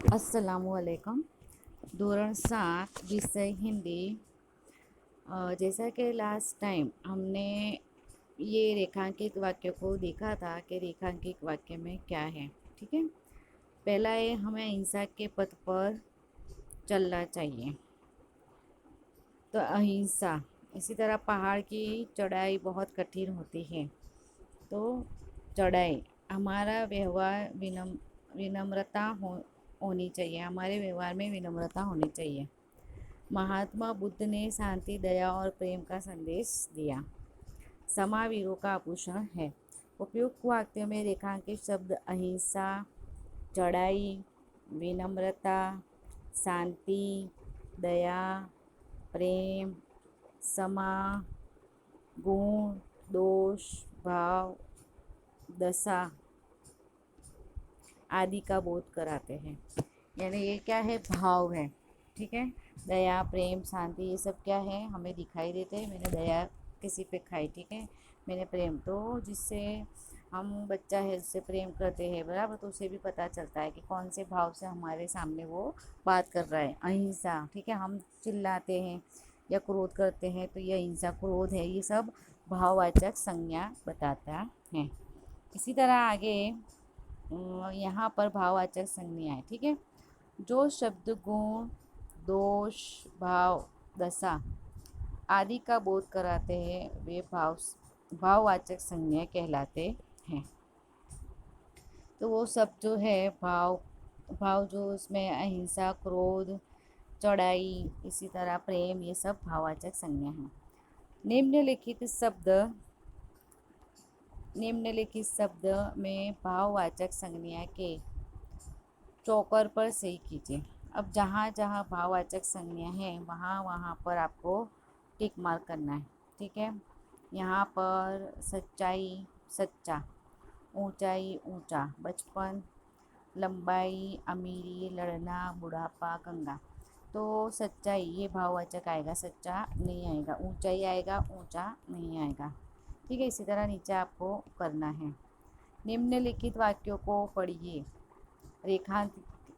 अस्सलामुअलैकुम। धोरण 7 विषय हिंदी। जैसा कि लास्ट टाइम हमने ये रेखांकित वाक्य को देखा था कि रेखांकित वाक्य में क्या है। ठीक है, पहला है हमें अहिंसा के पथ पर चलना चाहिए, तो अहिंसा। इसी तरह पहाड़ की चढ़ाई बहुत कठिन होती है, तो चढ़ाई। हमारा व्यवहार विनम्रता होनी चाहिए, हमारे व्यवहार में विनम्रता होनी चाहिए। महात्मा बुद्ध ने शांति, दया और प्रेम का संदेश दिया। क्षमा वीरों का आभूषण है। उपयुक्त वाक्य में रेखांकित शब्द अहिंसा, चढ़ाई, विनम्रता, शांति, दया, प्रेम, क्षमा, गुण, दोष, भाव, दशा आदि का बोध कराते हैं। यानी ये क्या है, भाव है। ठीक है, दया, प्रेम, शांति, ये सब क्या है, हमें दिखाई देते हैं। मैंने दया किसी पे खाई, ठीक है, मैंने प्रेम, तो जिससे हम बच्चा है उससे प्रेम करते हैं बराबर, तो उसे भी पता चलता है कि कौन से भाव से हमारे सामने वो बात कर रहा है। अहिंसा, ठीक है, हम चिल्लाते हैं या क्रोध करते हैं तो ये अहिंसा क्रोध है। ये सब भाववाचक संज्ञा बताता है। इसी तरह आगे यहाँ पर भाववाचक संज्ञा है। ठीक है, जो शब्द गुण, दोष, भाव, दशा आदि का बोध कराते हैं वे भाववाचक संज्ञा कहलाते हैं। तो वो सब जो है भाव भाव जो उसमें अहिंसा, क्रोध, चढ़ाई, इसी तरह प्रेम, ये सब भाववाचक संज्ञा हैं। निम्नलिखित शब्द में भाववाचक संज्ञा के चौकर पर सही कीजिए। अब जहाँ जहाँ भाववाचक संज्ञा है वहाँ वहाँ पर आपको टिक मार्क करना है। ठीक है, यहाँ पर सच्चाई, सच्चा, ऊंचाई, ऊंचा, बचपन, लंबाई, अमीरी, लड़ना, बुढ़ापा, गंगा। तो सच्चाई ये भाववाचक आएगा, सच्चा नहीं आएगा। ऊंचाई आएगा, ऊंचा नहीं आएगा। ठीक है, इसी तरह नीचे आपको करना है। निम्नलिखित वाक्यों को पढ़िए।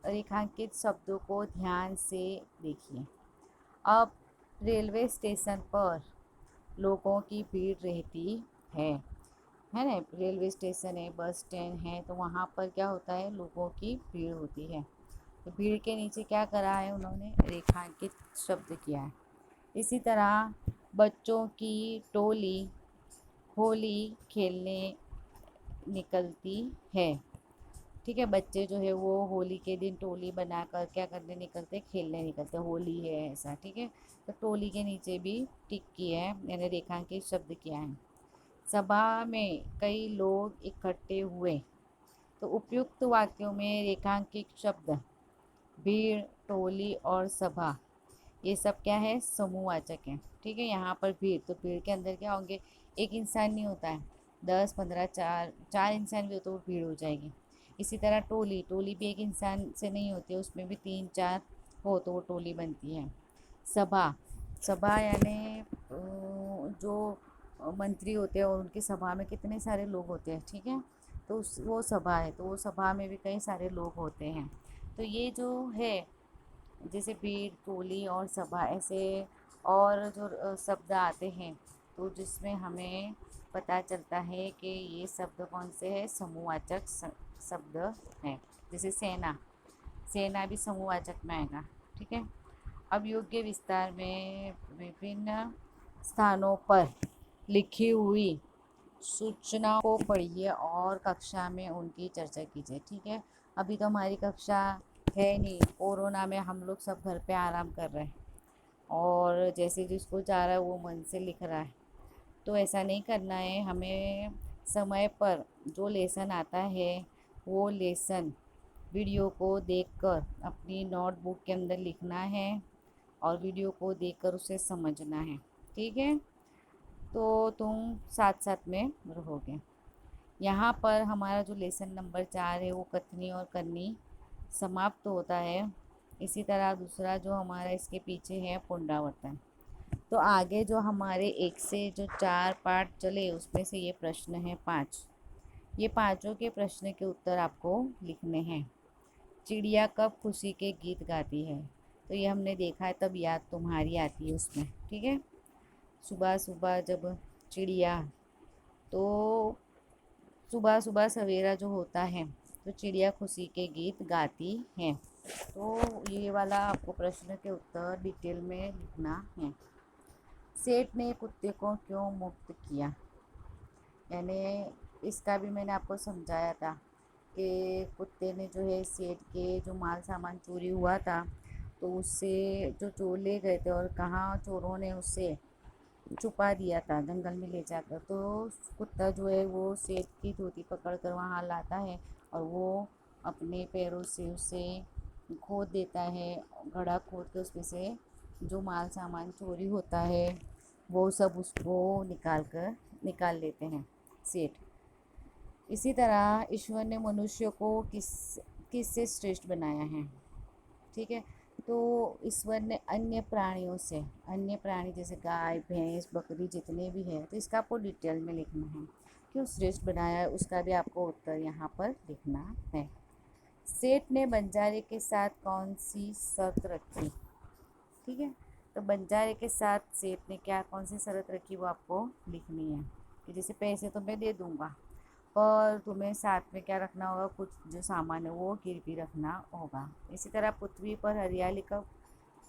रेखांकित शब्दों को ध्यान से देखिए। अब रेलवे स्टेशन पर लोगों की भीड़ रहती है ना। रेलवे स्टेशन है, बस स्टैंड है, तो वहाँ पर क्या होता है, लोगों की भीड़ होती है। तो भीड़ के नीचे क्या करा है उन्होंने, रेखांकित शब्द किया है। इसी तरह बच्चों की टोली होली खेलने निकलती है। ठीक है, बच्चे जो है वो होली के दिन टोली बनाकर क्या करने निकलते, खेलने निकलते, होली है ऐसा। ठीक है, तो टोली के नीचे भी टिक किया है, मैंने रेखांकित शब्द किया है। सभा में कई लोग इकट्ठे हुए। तो उपयुक्त वाक्यों में रेखांकित शब्द भीड़, टोली और सभा, ये सब क्या है, समूहवाचक हैं। ठीक है, यहाँ पर भीड़, तो भीड़ के अंदर क्या होंगे, एक इंसान नहीं होता है, 10, 15, चार चार इंसान भी हो तो वो भीड़ हो जाएगी। इसी तरह टोली, टोली भी एक इंसान से नहीं होती है, उसमें भी 3, 4 हो तो वो टोली बनती है। सभा, सभा यानी जो मंत्री होते हैं और उनकी सभा में कितने सारे लोग होते हैं। ठीक है, तो वो सभा है, तो वो सभा में भी कई सारे लोग होते हैं। तो ये जो है, जैसे भीड़, टोली और सभा, ऐसे और जो शब्द आते हैं, तो जिसमें हमें पता चलता है कि ये शब्द कौन से हैं, समूहवाचक शब्द हैं। जैसे सेना, सेना भी समूहवाचक में आएगा। ठीक है, अब योग्य विस्तार में विभिन्न स्थानों पर लिखी हुई सूचनाओं को पढ़िए और कक्षा में उनकी चर्चा कीजिए। ठीक है, अभी तो हमारी कक्षा है नहीं, कोरोना में हम लोग सब घर पे आराम कर रहे हैं और जैसे जिसको जा रहा है वो मन से लिख रहा है। तो ऐसा नहीं करना है, हमें समय पर जो लेसन आता है वो लेसन वीडियो को देखकर अपनी नोटबुक के अंदर लिखना है और वीडियो को देखकर उसे समझना है। ठीक है, तो तुम साथ साथ में रहोगे। यहाँ पर हमारा जो लेसन नंबर 4 है वो कथनी और करनी समाप्त होता है। इसी तरह दूसरा जो हमारा इसके पीछे है पुनरावर्तन। तो आगे जो हमारे 1 से जो 4 पार्ट चले उसमें से ये प्रश्न है 5। ये पांचों के प्रश्न के उत्तर आपको लिखने हैं। चिड़िया कब खुशी के गीत गाती है? तो ये हमने देखा है, तब याद तुम्हारी आती है उसमें। ठीक है, सुबह सुबह जब चिड़िया, तो सुबह सुबह सवेरा जो होता है तो चिड़िया खुशी के गीत गाती हैं। तो ये वाला आपको प्रश्न के उत्तर डिटेल में लिखना है। सेठ ने कुत्ते को क्यों मुक्त किया? यानी इसका भी मैंने आपको समझाया था कि कुत्ते ने जो है सेठ के जो माल सामान चोरी हुआ था, तो उससे जो चोर ले गए थे और कहाँ चोरों ने उससे छुपा दिया था, जंगल में ले जाकर। तो कुत्ता जो है वो सेठ की धोती पकड़ कर वहाँ लाता है और वो अपने पैरों से उसे खोद देता है, गड्ढा खोद के उसमें से जो माल सामान चोरी होता है वो सब उसको निकाल लेते हैं सेठ। इसी तरह ईश्वर ने मनुष्य को किससे श्रेष्ठ बनाया है? ठीक है, तो ईश्वर ने अन्य प्राणी जैसे गाय भैंस बकरी जितने भी हैं, तो इसका आपको डिटेल में लिखना है। क्यों श्रेष्ठ बनाया है उसका भी आपको उत्तर यहाँ पर लिखना है। सेठ ने बंजारे के साथ कौन सी शर्त रखी? ठीक है, तो बंजारे के साथ सेठ ने कौन सी शर्त रखी वो आपको लिखनी है। कि जैसे पैसे तो मैं दे दूँगा, और तुम्हें साथ में क्या रखना होगा, कुछ जो सामान है वो गिरवी रखना होगा। इसी तरह पृथ्वी पर हरियाली कब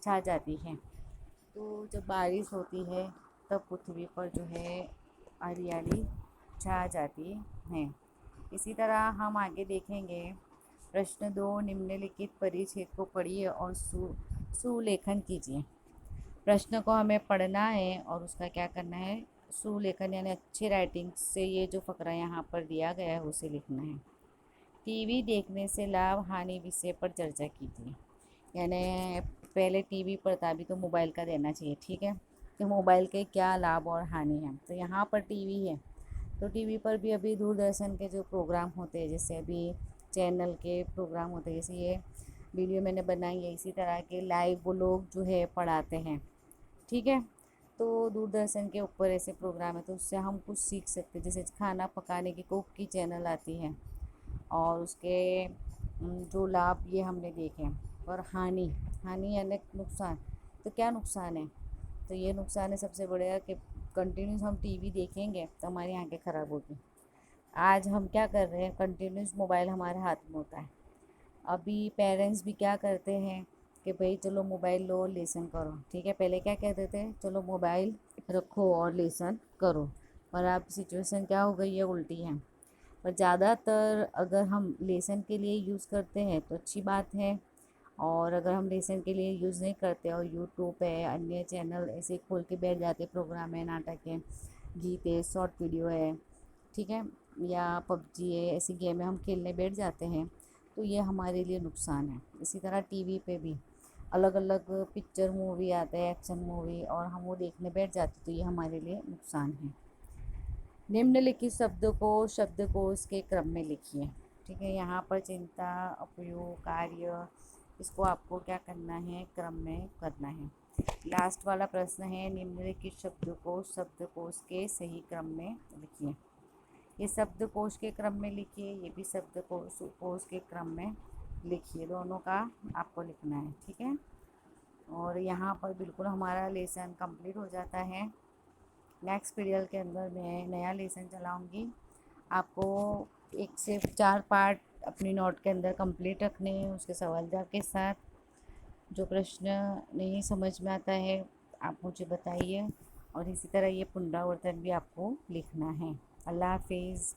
छा जाती है? तो जब बारिश होती है तब पृथ्वी पर जो है हरियाली छा जाती है। इसी तरह हम आगे देखेंगे। प्रश्न 2, निम्नलिखित परिच्छेद को पढ़िए और सुलेखन कीजिए। प्रश्न को हमें पढ़ना है और उसका क्या करना है, सुलेखन यानी अच्छी राइटिंग से ये जो फकरा यहाँ पर दिया गया है उसे लिखना है। टीवी देखने से लाभ हानि विषय पर चर्चा कीजिए। यानी पहले टीवी पर था, अभी तो मोबाइल का देना चाहिए। ठीक है, कि मोबाइल के क्या लाभ और हानि है। तो यहाँ पर टीवी है, तो टीवी पर भी अभी दूरदर्शन के जो प्रोग्राम होते हैं, जैसे अभी चैनल के प्रोग्राम होते हैं, जैसे ये वीडियो मैंने बनाई है, इसी तरह के लाइव वो लोग जो है पढ़ाते हैं। ठीक है, तो दूरदर्शन के ऊपर ऐसे प्रोग्राम है, तो उससे हम कुछ सीख सकते हैं। जैसे खाना पकाने की कुक की चैनल आती है, और उसके जो लाभ ये हमने देखे हैं। और हानि हानि यानी नुकसान, तो क्या नुकसान है? तो ये नुकसान है सबसे बड़ा कि कंटिन्यूस हम टीवी देखेंगे तो हमारी आंखें ख़राब होगी। आज हम क्या कर रहे हैं, कंटिन्यूस मोबाइल हमारे हाथ में होता है। अभी पेरेंट्स भी क्या करते हैं कि भाई चलो मोबाइल लो लेसन करो। ठीक है, पहले क्या कहते थे, चलो मोबाइल रखो और लेसन करो। पर अब सिचुएशन क्या हो गई है, उल्टी है। पर ज़्यादातर अगर हम लेसन के लिए यूज़ करते हैं तो अच्छी बात है, और अगर हम लेसन के लिए यूज़ नहीं करते और यूट्यूब है, अन्य चैनल ऐसे खोल के बैठ जाते, प्रोग्राम है, नाटक है, गीत है, शॉर्ट वीडियो है, ठीक है, या पबजी है, ऐसी गेमें हम खेलने बैठ जाते हैं, तो ये हमारे लिए नुकसान है। इसी तरह टीवी पे भी अलग अलग पिक्चर मूवी आते हैं, एक्शन मूवी, और हम वो देखने बैठ जाते, तो ये हमारे लिए नुकसान है। निम्नलिखित शब्दों को शब्दकोश के क्रम में लिखिए। ठीक है, यहाँ पर चिंता, उपयोग, कार्य, इसको आपको क्या करना है, क्रम में करना है। लास्ट वाला प्रश्न है, निम्नलिखित शब्दकोश के सही क्रम में लिखिए। ये शब्दकोश के क्रम में लिखिए, ये भी शब्दकोश के क्रम में लिखिए, दोनों का आपको लिखना है। ठीक है, और यहाँ पर बिल्कुल हमारा लेसन कंप्लीट हो जाता है। नेक्स्ट पीरियड के अंदर मैं नया लेसन चलाऊँगी। आपको 1 से 4 पार्ट अपनी नोट के अंदर कंप्लीट रखने हैं, उसके सवाल जवाब के साथ। जो प्रश्न नहीं समझ में आता है आप मुझे बताइए, और इसी तरह ये पुनरावर्तन भी आपको लिखना है। अल्लाह हाफिज़।